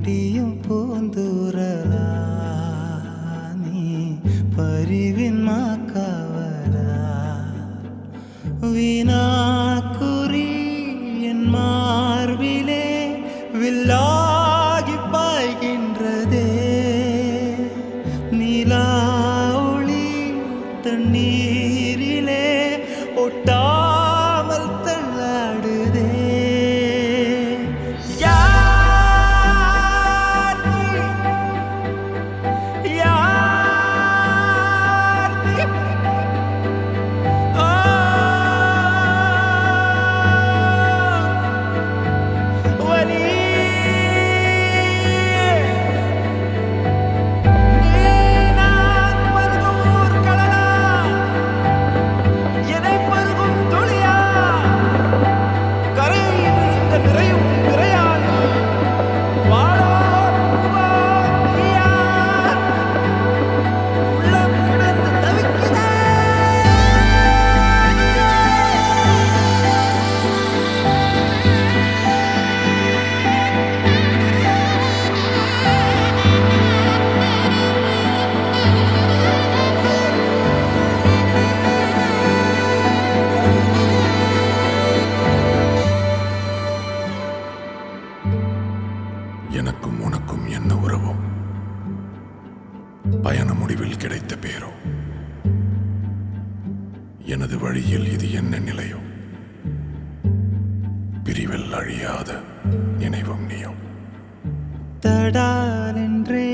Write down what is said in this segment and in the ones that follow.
முடியும் பூந்தூரலா நீ பரிவின் மாக்காவலா வீணாக்குறி என் மார்பிலே வில்லாகி பாய்கின்றதே நீலா ஒளி தண்ணீரிலே ஒட்டாமல் தள்ளாடுதே எனக்கும் உனக்கும் என்ன உறவோ, பயண முடிவில் கிடைத்த பேரோ, எனது வழியில் இது என்ன நிலையோ, பிரிவில் அழியாத நினைவும் நீயோ. தடாலென்றே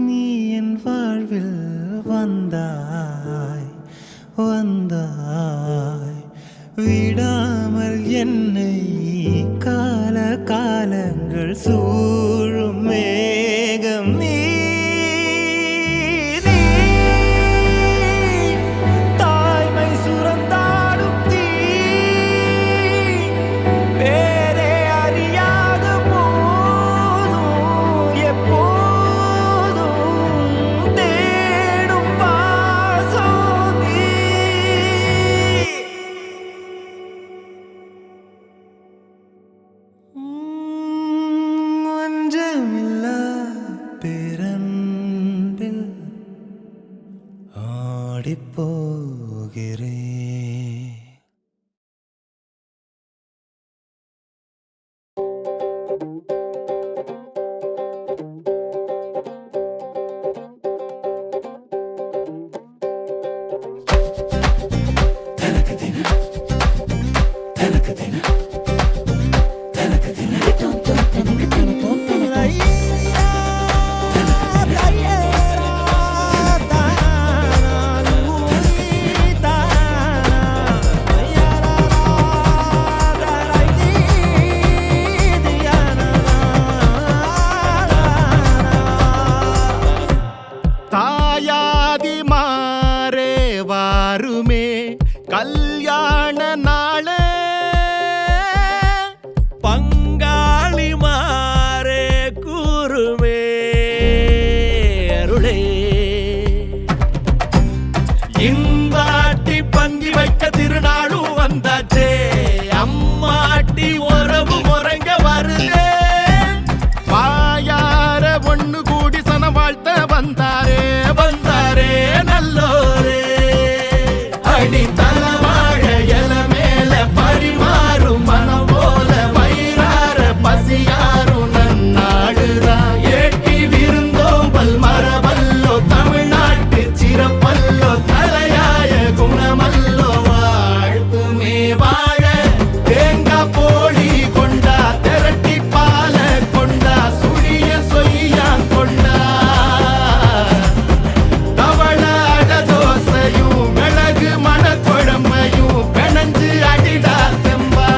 நீ என் வாழ்வில் வந்தாய் வந்தாய் விடாமல் என்னை கால காலங்கள் சூழும் மேகம் நீ தாய்மை சுரந்தாடும் தீ பேரே அறியாத போதும் எப்போதும் தேடும் பாசம் நீ வஞ்சமில்லா பேரன்பில் ஆடிப்போகிறேன். தாயாதி மாறே வாருமே கல்யாண நாள பங்காளி மாறே கூறுமே அருளே இந்தாட்டி பங்கி வைக்க திருநாளும் வந்தாச்சே அம்மாட்டி உறவு முறைங்க வருதே வாயார ஒண்ணு கூடி சன வாழ்த்த வந்தாரே வந்தாரே நல்லோரே அடி தலவாழ எல மேல பரிமாறும் மனம் போல வயிறார பசியாரும் நன்னாடுதா ஏட்டி விருந்தோம்பல் மரபல்லோ தமிழ்நாட்டு சிறப்பல்லோ தலையாய குணமல்லோ வாழ்த்துமே வாழ தேங்காய் போலி கொண்டா திரட்டி பால கொண்டா சுழிய சொய்யா கொண்டா தவள அட தோசையும் மிளகு மணக்குழம்பையும் பிணைஞ்சு அடிடா தெம்பா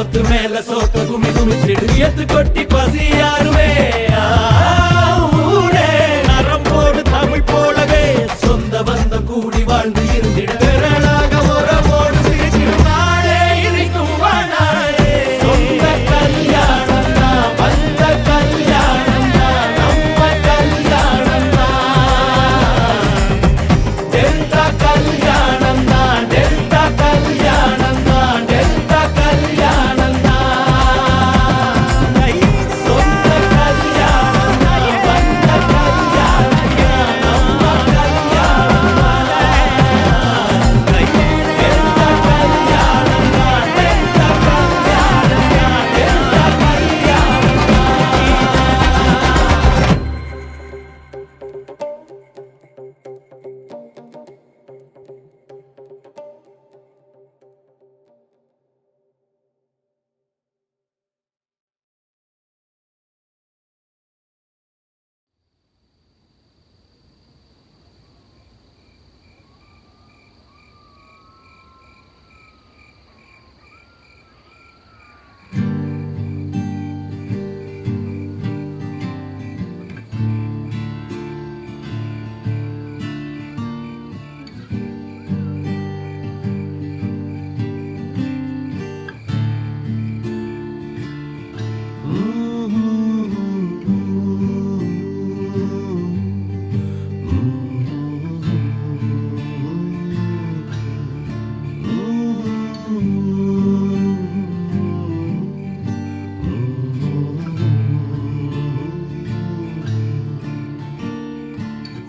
சோத்து மேல சோத்த குமி குமிச்சிடு எத்து கொட்டி பசி யாருமே ஊரே நரம்போடு தமிழ் போலவே சொந்த பந்த கூடி வாழ்ந்து இருந்திட விரலாக உறவோடு சிரிச்சிடும் நாளே இனிக்கும் வாழாயே சொந்த கல்யாணம் தான் வந்த கல்யாணம் தான் நம்ம கல்யாணம் தான் டெல்டா கல்யாணம் தான் டெல்டா கல்யாணம் தான் டெல்டா கல்யாணம் தான் சொந்த கல்யாணம் தான் வந்த கல்யாணம் தான் நம்ம கல்யாணம் தான் டெல்டா கல்யாணம் தான் டெல்டா கல்யாணம் தான் டெல்டா கல்யாணம்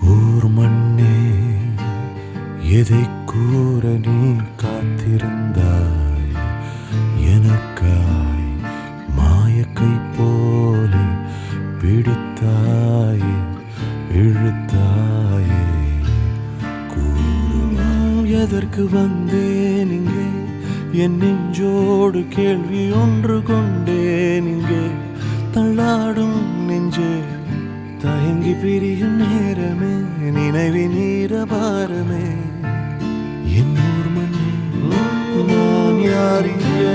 ஊர் மண்ணே எதை கூற நீ காத்திருந்தாய் எனக்காய் மாயக்கை போலே பிடித்தாயே இழுத்தாயே கூறுவாய் எதற்கு வந்தேன் இங்கே என் நெஞ்சோடு கேள்வி ஒன்று கொண்டேன் இங்கே தள்ளாடும் நெஞ்சே தயங்கி பிரியும் நேரமே நினைவின் ஈரபாரமே என் ஊர் மண்ணே நான் யார் இங்கே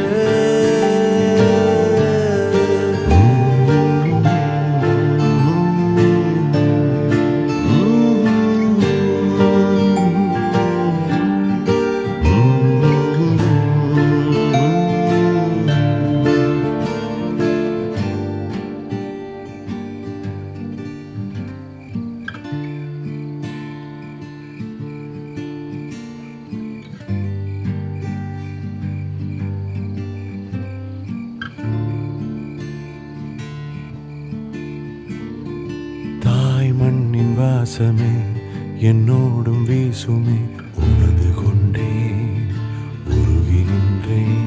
மண்ணின் வாசமே என்னோடும் வீசுமே உணர்ந்து கொண்டேன் உருகி நின்றேன்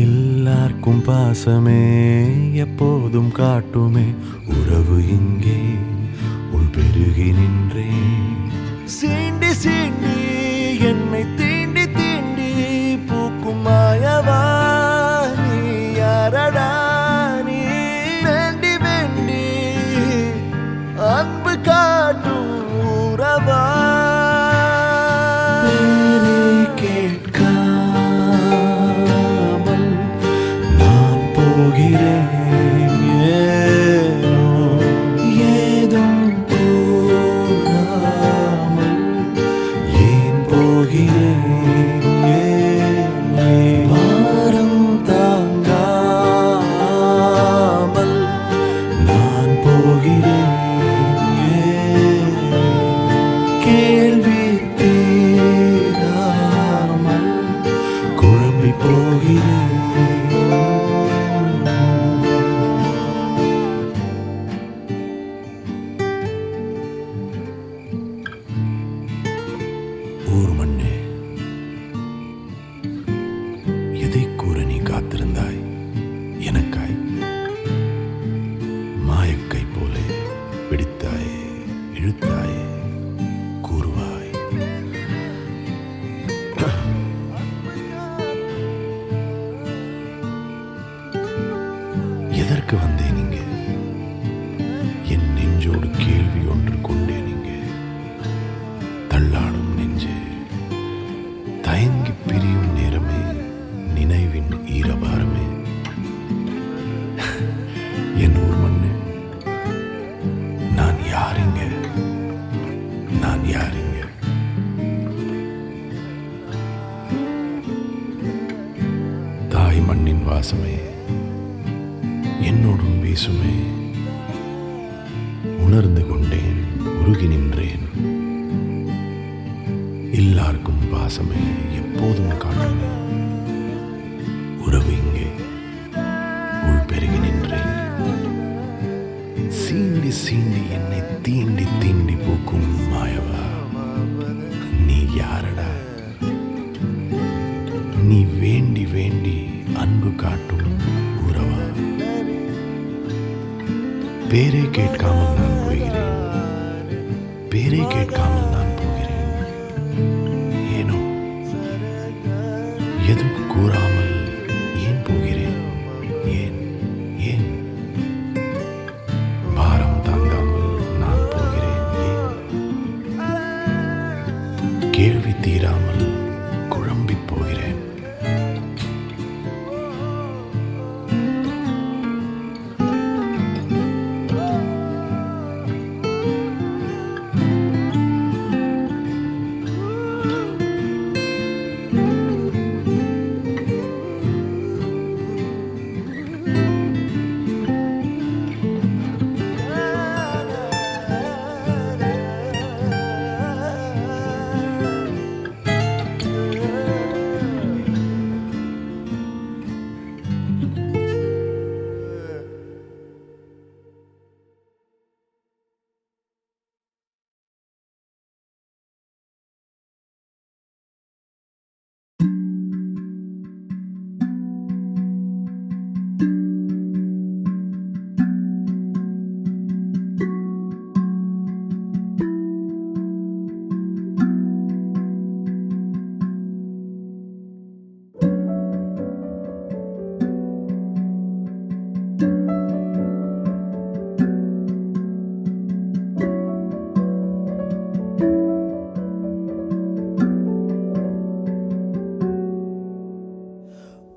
எல்லாருக்கும் பாசமே எப்போதும் காட்டுமே உறவு இங்கே உள் பெருகி நின்றேன் சீண்டி சீண்டி என்னை தீண்டி தீண்டி பூக்கும் மாயவா நீ யாரடா நீ வேண்டி வேண்டி அன்பு காட்டும் உறவா பேரை கேட்காமல் நான் போகிறேன் ஏனோ ஏதும் தோணாமல் ஏன் போகிறேன் ஏன் பாரம் தாங்காமல் நான் போகிறேன் கேள்வி தீராமல் குழம்பி போகிறேன் ஊர் மண்ணே எதை கூற நீ காத்திருந்தாய் எனக்காய் மாயக்கை போலே பிடித்தாயே இழுத்தாயே கூறுவாய் எதற்கு வந்தேன் இங்கே என் நெஞ்சோடு கேள்வி ஒன்று கொண்டேன் இங்கே தள்ளாடும் நெஞ்சே தயங்கி பிரியும் நேரமே நினைவின் ஈரபாரமே என் ஊர் மண்ணு, நான் யாருங்க, நான் யாருங்க? தாய் மண்ணின் வாசமே என்னோடும் வீசுமே, உணர்ந்து கொண்டேன், உருகி நின்றேன். எல்லாருக்கும் பாசமே எப்போதும் காட்டுமே, உறவு இங்கே உள் பெருகி நின்றேன். சீண்டி சீண்டி என்னை தீண்டி தீண்டி போக்கும் மாயவா, நீ யாரடா? நீ வேண்டி வேண்டி அன்பு காட்டும் உறவா? பேரே கேட்காமல் நான் போகிறேன், பேரே கேட்காமல் நான் போகிறேன். ஏனோ எதுவும் கூறாமல் ஏன் போகிறேன்? ஏன் ஏன் பாரம் தாங்காமல் நான் போகிறேன்? ஏன் கேள்வி தீராமல் குழம்பி போகிறேன்?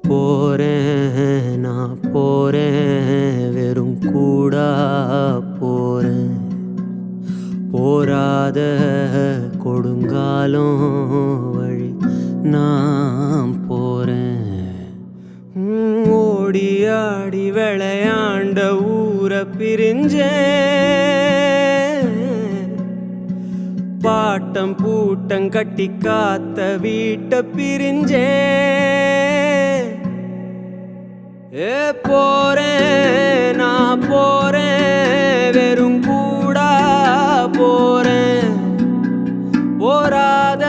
போறேன் நான் போறேன், வெறும் கூடா போறேன். போராத கொடுங்காலம் வழி நான் போறேன். ஓடி ஆடி விளையாண்ட ஊரை பிரிஞ்சேன். பாட்டம் பூட்டம் கட்டி காத்த வீட்டை பிரிஞ்சேன். போறேன் நான் போறேன், வெறும் கூடா போறேன். போராத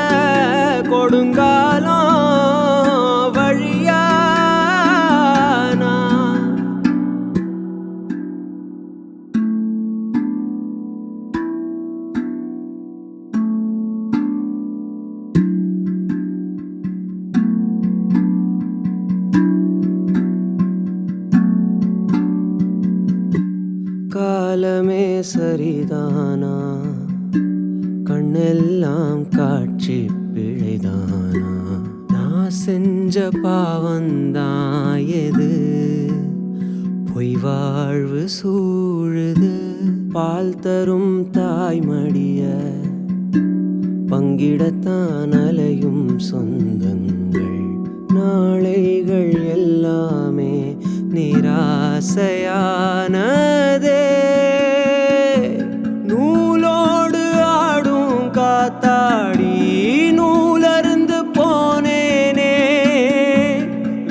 கொடுங்காலம் வழியா நான். காலமே சரிதானா, கண்ணெல்லாம் காட்சி பிழைதானா? நான் செஞ்ச பாவந்தான் எது, பொய் வாழ்வு சூழுது. பால் தரும் தாய்மடிய பங்கிடத்தான் அலையும் சொந்தங்கள். நாளைகள் எல்லாமே நிராசையானதே. நூலோடு ஆடும் காத்தாடி நூலருந்து போனேனே.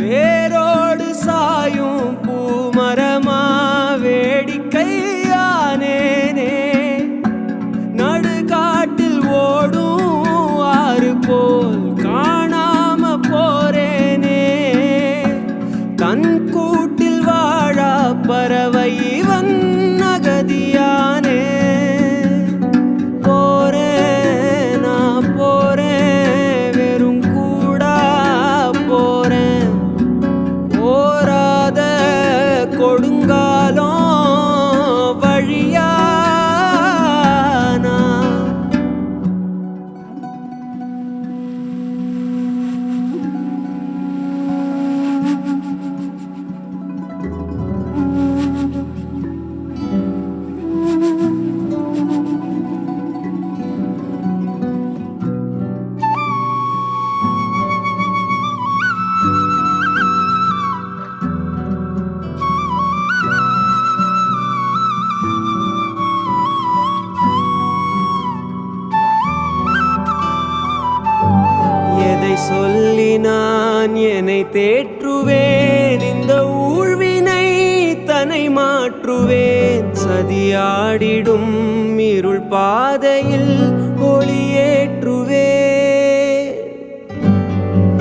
வேரோடு சாயும் பூமரமா வேடிக்கையானேனே. நடுக்காட்டில் ஓடும் ஆறு போல் காணாம போறேனே. தன் கூட்டில் வாழா பறவை இவன் அகதியானே. போறேன் நான் போறேன், வெறும் கூடா போறேன். போராத கொடுங்காலம் வழியா நான். என்னை தேற்றுவேன், இந்த ஊழ்வினை தன்னை மாற்றுவேன். சதியாடிடும் இருள் பாதையில் ஒளியேற்றுவேன்.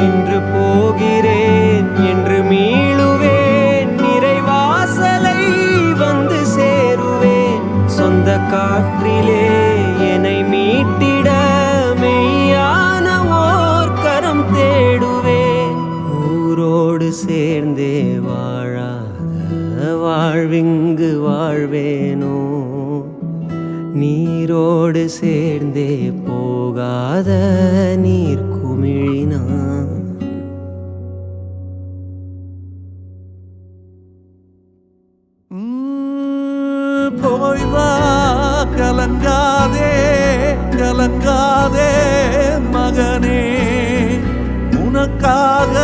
இன்று போகிறேன் என்று மீளுவேன், நிறைவாசலை வந்து சேருவேன். சொந்த காற்றிலே என்னை மீட்டிட மெய்யான ஓர் கரம் தேடுவேன். ஊரோடு சேர்ந்தே வாழாத வாழ்விங்கு வாழ்வேனோ, நீரோடு சேர்ந்தே போகாத நீர் குமிழினான். போய் வா, கலங்காதே கலங்காதே மகனே, உனக்காக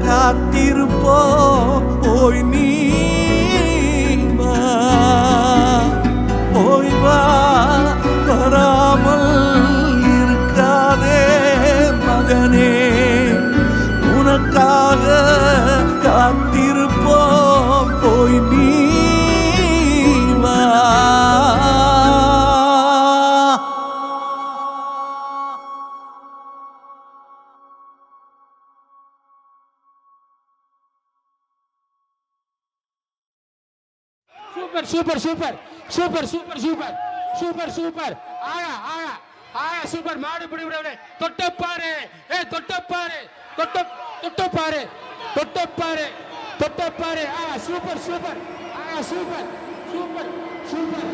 காத்திருப்போ. போய் நீ வா, போய் வா, வராமல் இருக்காதே மகனே, உனக்காக காத்திருப்போ. போய் நீ வா. Super super super super super super super ஆயா ஆயா ஆயா சூப்பர். மாடு பிடி விட தொட்டப்பாரு, தொட்டப்பாரு, தொட்டப்பாரு, தொட்டப்பாரு, தொட்டப்பாரு. Super super super super super.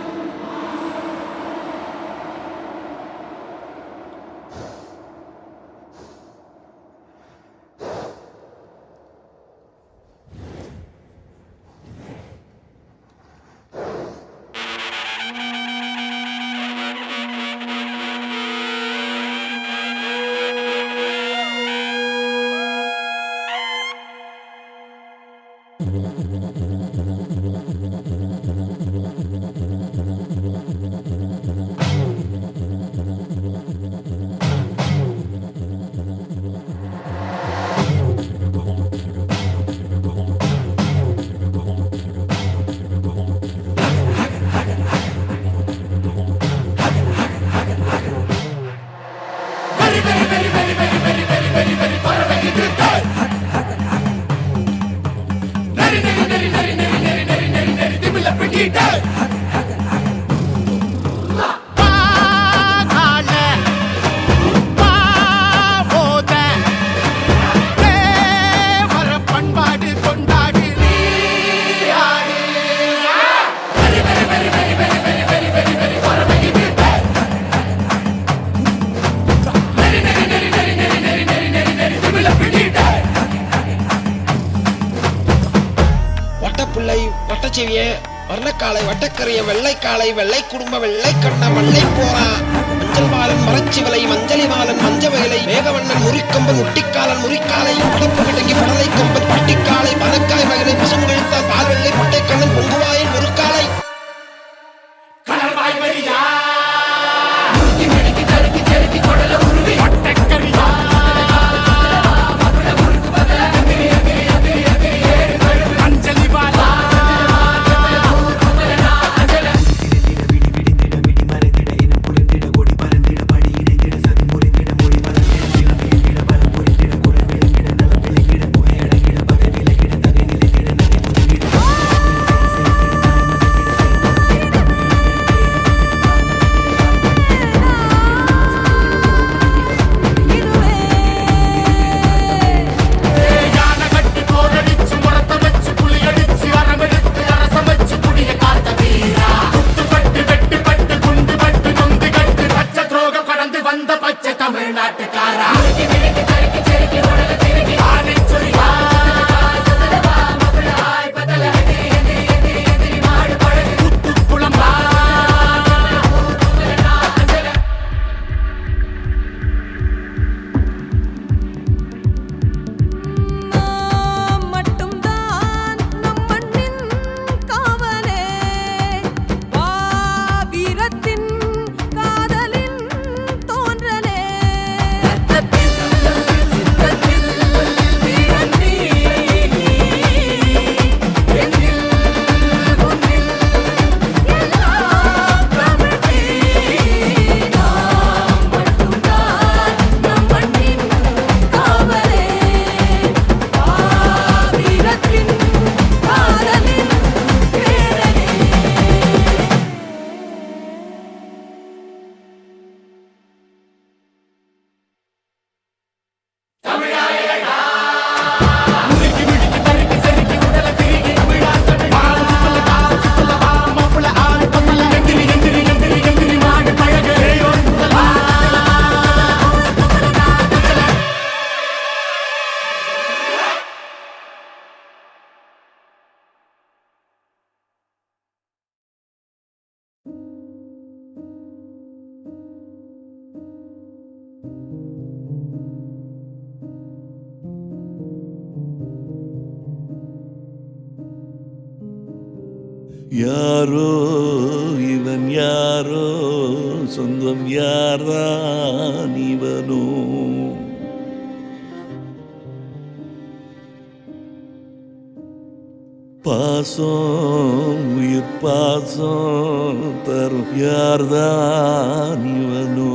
வட்டப்புள்ளை, வட்டச்செவிய, வர்ணக்காலை, வட்டக்கரிய, வெள்ளைக்காலை, வெள்ளை குடும்ப, வெள்ளை கண்ண, மண்ணை போரா, மஞ்சள் மாலன், மரச்சிவலை, மஞ்சளி மாலன், மஞ்சவயலை, மேகவண்ணன், முறிக்கம்பன், முட்டிக்காலன், முறிக்காலை, படப்பு கிட்டங்கி, படலை கொம்பன், பட்டிக்காலை, பதக்காய் மகனை, பசுங்கழுத்தான், பால் வெள்ளை, பட்டைக்கண்ணன், பொங்குவாயை, முறுக்காலை. யாரோ இவன் யாரோ சொந்தம் யார்தான் இவனோ பாசம் உயிர் பாசம் தரும் யார்தான் இவனோ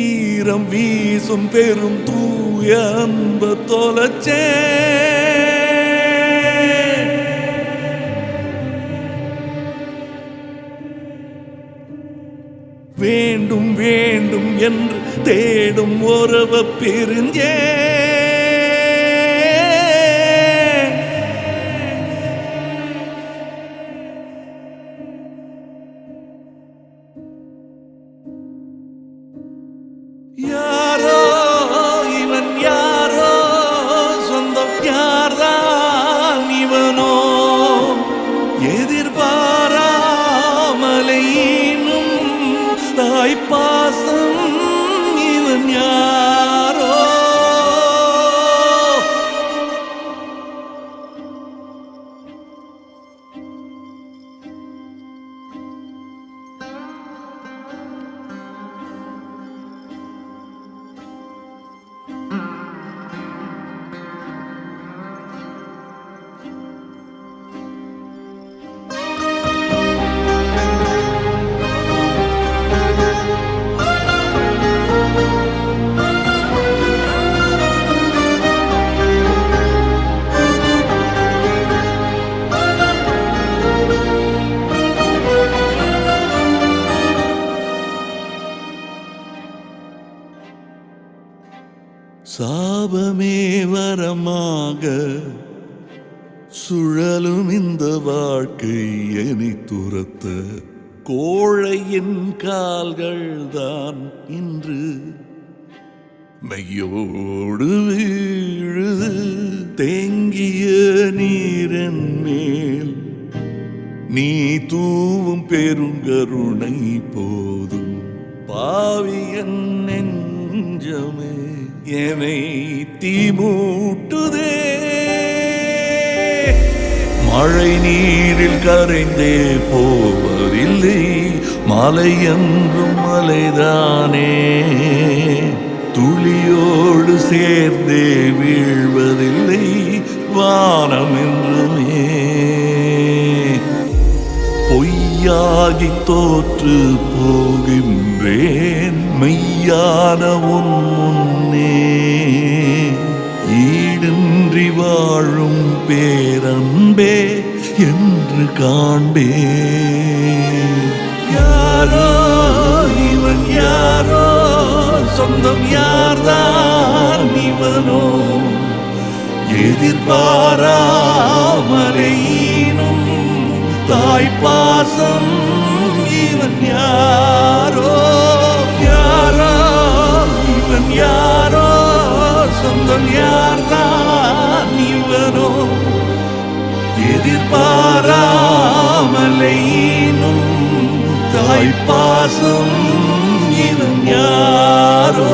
ஈரம் வீசும் பெரும் தூய அன்பு தொலைச்சே வேண்டும் வேண்டும் என்று தேடும் உறவ பிரிஞ்சே யாரோ இவன் யாரோ சொந்தம் யார்தான் இவனோ எதிர்பாராமலையினும் தாய் பாசம் இவன் யாரோ சாபமே வரமாக சுழலும் இந்த வாழ்க்கை என்னை துரத்த கோழையின் கால்கள் தான் இன்று மெய்யோடு வீழுது தேங்கிய நீரன் மேல் நீ தூவும் பெருங்கருணை போதும் பாவியன் நெஞ்சமே என்னை தீமூட்டுதே மழை நீரில் கரைந்தே போவதில்லை மலை என்றும் மலைதானே துளியோடு சேர்ந்தே வீழ்வதில்லை வானம் என்றுமே பொய்யாகி தோற்று போகின்றேன் மெய்யான உன் முன்னே ஈடின்றி வாழும் பேரன்பே என்று காண்பேன் யாரோ இவன் யாரோ சொந்தம் யார்தான் இவனோ எதிர்பாராமலையினும் தாய் பாசம் இவன் யாரோ யாரோ இவன் யாரோ சொந்தம் யார்தான் இவனோ எதிர்பாராமலையினும் தாய் பாசம் இவன் யாரோ